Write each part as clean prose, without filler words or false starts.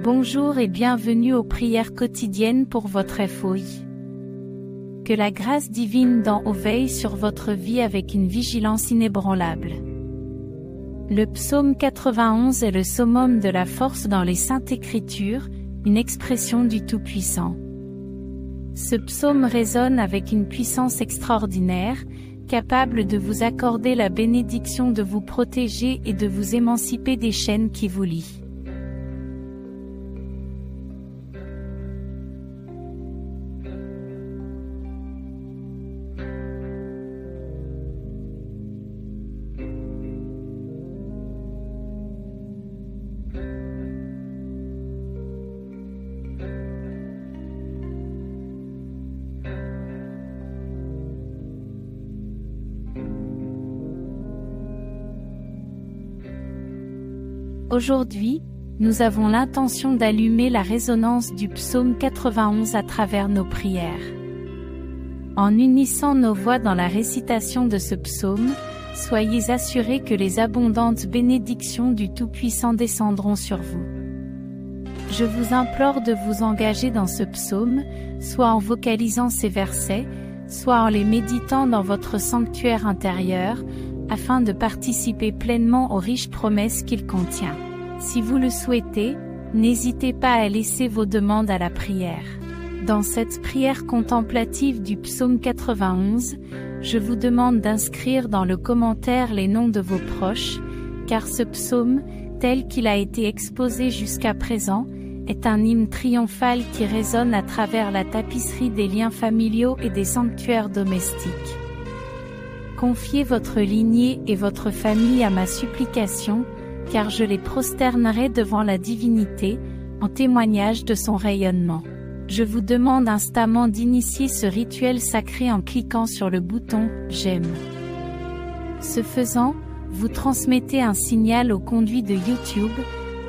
Bonjour et bienvenue aux prières quotidiennes pour votre FOI. Que la grâce divine d'en haut veille sur votre vie avec une vigilance inébranlable. Le psaume 91 est le summum de la force dans les Saintes Écritures, une expression du Tout-Puissant. Ce psaume résonne avec une puissance extraordinaire, capable de vous accorder la bénédiction de vous protéger et de vous émanciper des chaînes qui vous lient. Aujourd'hui, nous avons l'intention d'allumer la résonance du psaume 91 à travers nos prières. En unissant nos voix dans la récitation de ce psaume, soyez assurés que les abondantes bénédictions du Tout-Puissant descendront sur vous. Je vous implore de vous engager dans ce psaume, soit en vocalisant ces versets, soit en les méditant dans votre sanctuaire intérieur, afin de participer pleinement aux riches promesses qu'il contient. Si vous le souhaitez, n'hésitez pas à laisser vos demandes à la prière. Dans cette prière contemplative du psaume 91, je vous demande d'inscrire dans le commentaire les noms de vos proches, car ce psaume, tel qu'il a été exposé jusqu'à présent, est un hymne triomphal qui résonne à travers la tapisserie des liens familiaux et des sanctuaires domestiques. Confiez votre lignée et votre famille à ma supplication, car je les prosternerai devant la divinité, en témoignage de son rayonnement. Je vous demande instamment d'initier ce rituel sacré en cliquant sur le bouton « J'aime ». Ce faisant, vous transmettez un signal au conduit de YouTube,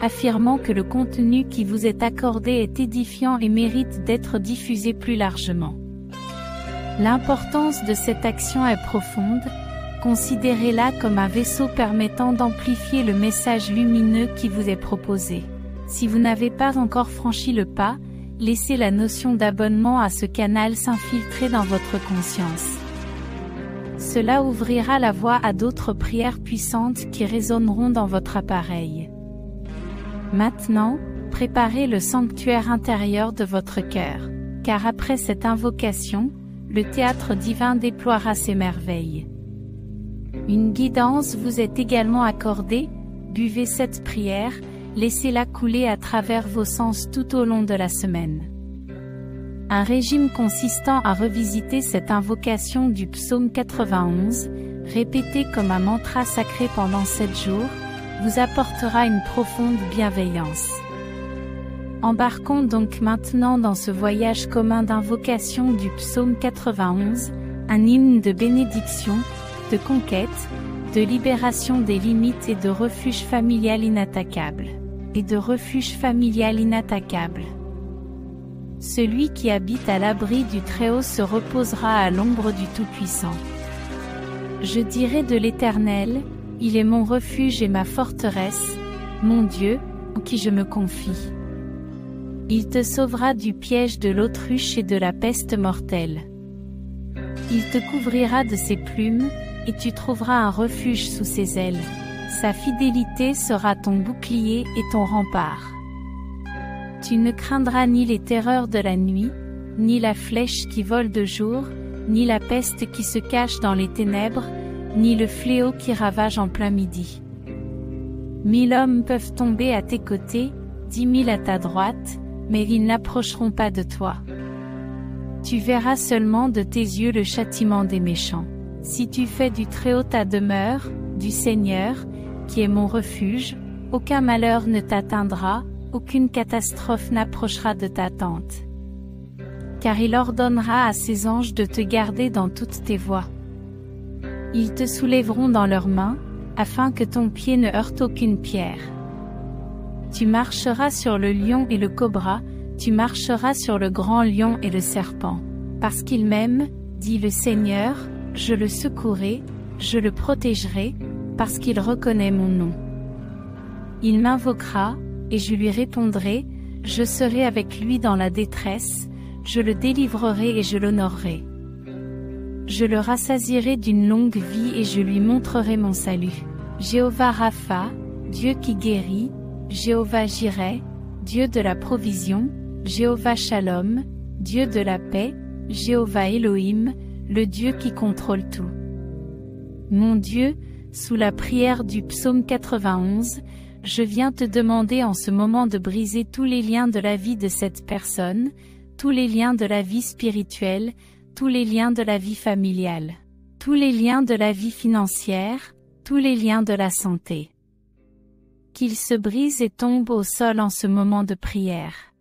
affirmant que le contenu qui vous est accordé est édifiant et mérite d'être diffusé plus largement. L'importance de cette action est profonde, considérez-la comme un vaisseau permettant d'amplifier le message lumineux qui vous est proposé. Si vous n'avez pas encore franchi le pas, laissez la notion d'abonnement à ce canal s'infiltrer dans votre conscience. Cela ouvrira la voie à d'autres prières puissantes qui résonneront dans votre appareil. Maintenant, préparez le sanctuaire intérieur de votre cœur, car après cette invocation, le théâtre divin déploiera ses merveilles. Une guidance vous est également accordée, buvez cette prière, laissez-la couler à travers vos sens tout au long de la semaine. Un régime consistant à revisiter cette invocation du psaume 91, répété comme un mantra sacré pendant 7 jours, vous apportera une profonde bienveillance. Embarquons donc maintenant dans ce voyage commun d'invocation du psaume 91, un hymne de bénédiction, de conquête, de libération des limites et de refuge familial inattaquable. Celui qui habite à l'abri du Très-Haut se reposera à l'ombre du Tout-Puissant. Je dirai de l'Éternel, il est mon refuge et ma forteresse, mon Dieu, en qui je me confie. Il te sauvera du piège de l'autruche et de la peste mortelle. Il te couvrira de ses plumes, et tu trouveras un refuge sous ses ailes. Sa fidélité sera ton bouclier et ton rempart. Tu ne craindras ni les terreurs de la nuit, ni la flèche qui vole de jour, ni la peste qui se cache dans les ténèbres, ni le fléau qui ravage en plein midi. 1000 hommes peuvent tomber à tes côtés, 10 000 à ta droite, mais ils n'approcheront pas de toi. Tu verras seulement de tes yeux le châtiment des méchants. Si tu fais du Très-Haut ta demeure, du Seigneur, qui est mon refuge, aucun malheur ne t'atteindra, aucune catastrophe n'approchera de ta tente. Car il ordonnera à ses anges de te garder dans toutes tes voies. Ils te soulèveront dans leurs mains, afin que ton pied ne heurte aucune pierre. Tu marcheras sur le lion et le cobra, tu marcheras sur le grand lion et le serpent. Parce qu'il m'aime, dit le Seigneur, je le secourrai, je le protégerai, parce qu'il reconnaît mon nom. Il m'invoquera, et je lui répondrai, Je serai avec lui dans la détresse, je le délivrerai et je l'honorerai. Je le rassasierai d'une longue vie et je lui montrerai mon salut. Jéhovah Rapha, Dieu qui guérit, Jéhovah Jireh, Dieu de la provision, Jéhovah Shalom, Dieu de la paix, Jéhovah Elohim, le Dieu qui contrôle tout. Mon Dieu, sous la prière du psaume 91, je viens te demander en ce moment de briser tous les liens de la vie de cette personne, tous les liens de la vie spirituelle, tous les liens de la vie familiale, tous les liens de la vie financière, tous les liens de la santé. Qu'ils se brisent et tombent au sol en ce moment de prière.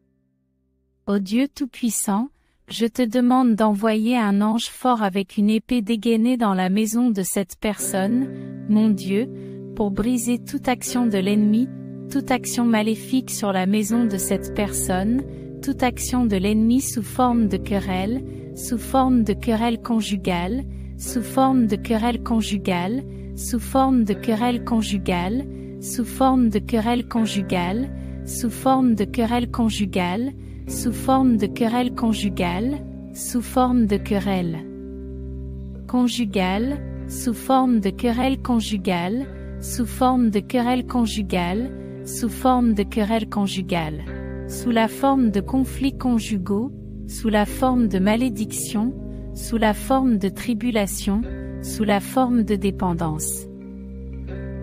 Ô Dieu Tout-Puissant, je te demande d'envoyer un ange fort avec une épée dégainée dans la maison de cette personne, mon Dieu, pour briser toute action de l'ennemi, toute action maléfique sur la maison de cette personne, toute action de l'ennemi sous forme de querelle, sous forme de querelle conjugale, sous forme de querelle conjugale, sous forme de querelle conjugale, sous forme de querelle conjugale, sous forme de querelle conjugale, sous forme de querelle conjugale, sous forme de querelle conjugale, sous forme de querelle conjugale, sous forme de querelle conjugale, sous forme de querelle conjugale, sous la forme de conflits conjugaux, sous la forme de malédiction, sous la forme de tribulation, sous la forme de dépendance.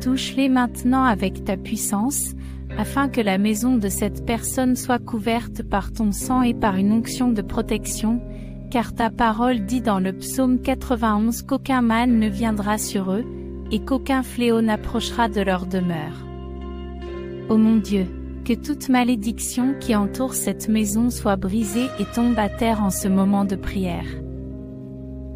Touche-les maintenant avec ta puissance, afin que la maison de cette personne soit couverte par ton sang et par une onction de protection, car ta parole dit dans le psaume 91 qu'aucun mal ne viendra sur eux, et qu'aucun fléau n'approchera de leur demeure. Ô mon Dieu, que toute malédiction qui entoure cette maison soit brisée et tombe à terre en ce moment de prière.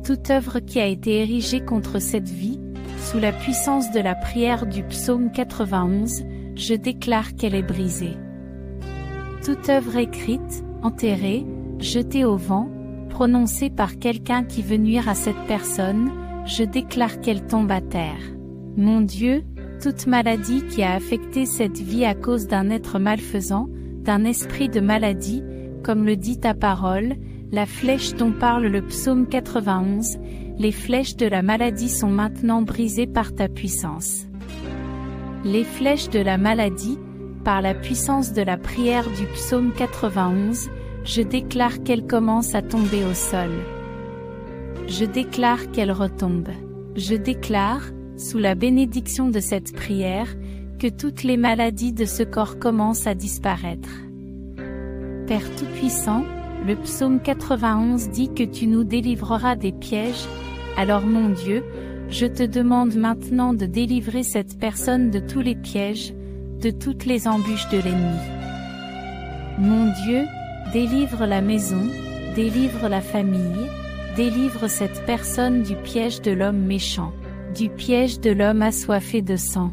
Toute œuvre qui a été érigée contre cette vie, sous la puissance de la prière du psaume 91, je déclare qu'elle est brisée. Toute œuvre écrite, enterrée, jetée au vent, prononcée par quelqu'un qui veut nuire à cette personne, je déclare qu'elle tombe à terre. Mon Dieu, toute maladie qui a affecté cette vie à cause d'un être malfaisant, d'un esprit de maladie, comme le dit ta parole, la flèche dont parle le psaume 91, les flèches de la maladie sont maintenant brisées par ta puissance. Les flèches de la maladie, par la puissance de la prière du psaume 91, je déclare qu'elles commencent à tomber au sol. Je déclare qu'elles retombent. Je déclare, sous la bénédiction de cette prière, que toutes les maladies de ce corps commencent à disparaître. Père Tout-Puissant, le psaume 91 dit que tu nous délivreras des pièges, alors mon Dieu, je te demande maintenant de délivrer cette personne de tous les pièges, de toutes les embûches de l'ennemi. Mon Dieu, délivre la maison, délivre la famille, délivre cette personne du piège de l'homme méchant, du piège de l'homme assoiffé de sang.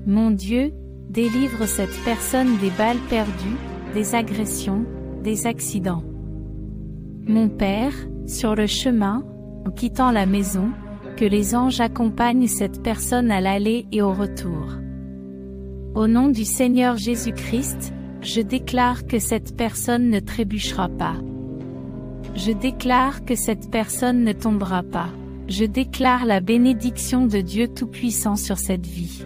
Mon Dieu, délivre cette personne des balles perdues, des agressions, des accidents. Mon Père, sur le chemin, en quittant la maison, que les anges accompagnent cette personne à l'aller et au retour. Au nom du Seigneur Jésus-Christ, je déclare que cette personne ne trébuchera pas. Je déclare que cette personne ne tombera pas. Je déclare la bénédiction de Dieu Tout-Puissant sur cette vie.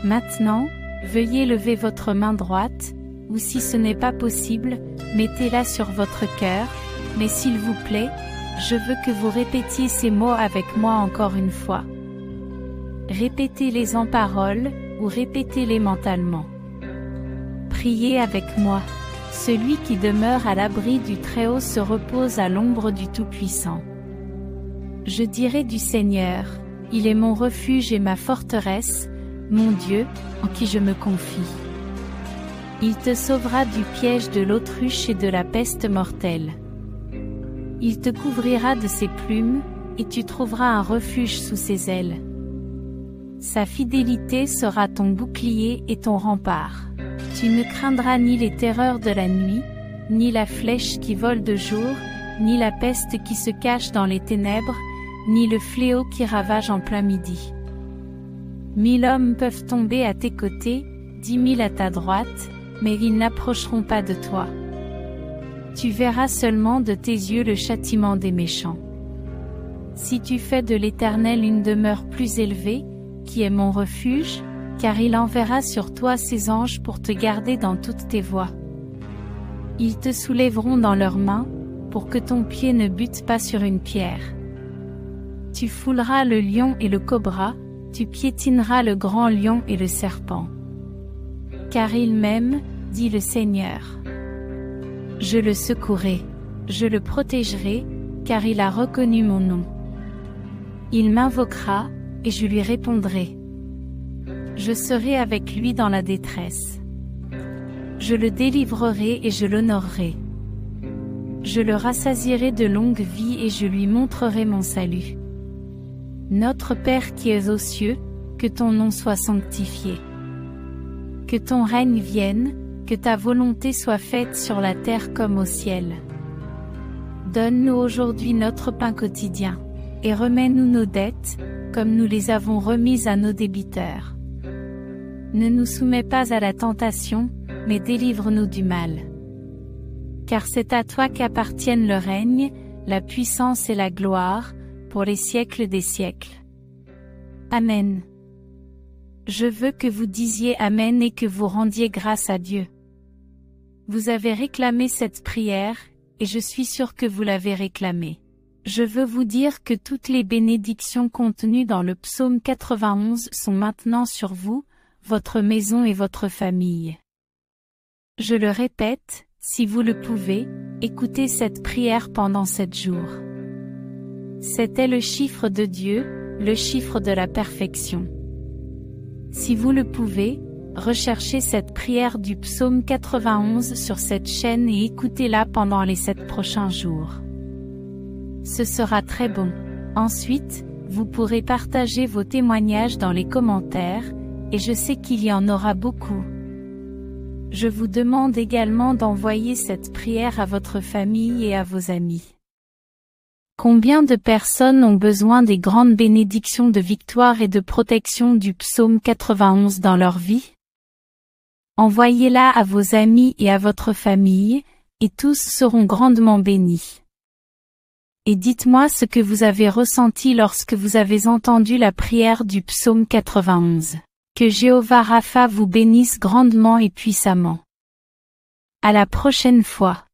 Maintenant, veuillez lever votre main droite, ou si ce n'est pas possible, mettez-la sur votre cœur, mais s'il vous plaît, je veux que vous répétiez ces mots avec moi encore une fois. Répétez-les en paroles, ou répétez-les mentalement. Priez avec moi. Celui qui demeure à l'abri du Très-Haut se repose à l'ombre du Tout-Puissant. Je dirai du Seigneur, il est mon refuge et ma forteresse, mon Dieu, en qui je me confie. Il te sauvera du piège de l'autruche et de la peste mortelle. Il te couvrira de ses plumes, et tu trouveras un refuge sous ses ailes. Sa fidélité sera ton bouclier et ton rempart. Tu ne craindras ni les terreurs de la nuit, ni la flèche qui vole de jour, ni la peste qui se cache dans les ténèbres, ni le fléau qui ravage en plein midi. 1000 hommes peuvent tomber à tes côtés, 10 000 à ta droite, mais ils n'approcheront pas de toi. Tu verras seulement de tes yeux le châtiment des méchants. Si tu fais de l'Éternel une demeure plus élevée, qui est mon refuge, car il enverra sur toi ses anges pour te garder dans toutes tes voies. Ils te soulèveront dans leurs mains, pour que ton pied ne bute pas sur une pierre. Tu fouleras le lion et le cobra, tu piétineras le grand lion et le serpent. Car il m'aime, dit le Seigneur. Je le secouerai, je le protégerai, car il a reconnu mon nom. Il m'invoquera, et je lui répondrai. Je serai avec lui dans la détresse. Je le délivrerai et je l'honorerai. Je le rassasierai de longue vie et je lui montrerai mon salut. Notre Père qui es aux cieux, que ton nom soit sanctifié. Que ton règne vienne, que ta volonté soit faite sur la terre comme au ciel. Donne-nous aujourd'hui notre pain quotidien, et remets-nous nos dettes, comme nous les avons remises à nos débiteurs. Ne nous soumets pas à la tentation, mais délivre-nous du mal. Car c'est à toi qu'appartiennent le règne, la puissance et la gloire, pour les siècles des siècles. Amen. Je veux que vous disiez Amen et que vous rendiez grâce à Dieu. Vous avez réclamé cette prière, et je suis sûr que vous l'avez réclamée. Je veux vous dire que toutes les bénédictions contenues dans le psaume 91 sont maintenant sur vous, votre maison et votre famille. Je le répète, si vous le pouvez, écoutez cette prière pendant 7 jours. C'était le chiffre de Dieu, le chiffre de la perfection. Si vous le pouvez, recherchez cette prière du psaume 91 sur cette chaîne et écoutez-la pendant les 7 prochains jours. Ce sera très bon. Ensuite, vous pourrez partager vos témoignages dans les commentaires, et je sais qu'il y en aura beaucoup. Je vous demande également d'envoyer cette prière à votre famille et à vos amis. Combien de personnes ont besoin des grandes bénédictions de victoire et de protection du psaume 91 dans leur vie? Envoyez-la à vos amis et à votre famille, et tous seront grandement bénis. Et dites-moi ce que vous avez ressenti lorsque vous avez entendu la prière du psaume 91. Que Jéhovah Rapha vous bénisse grandement et puissamment. À la prochaine fois.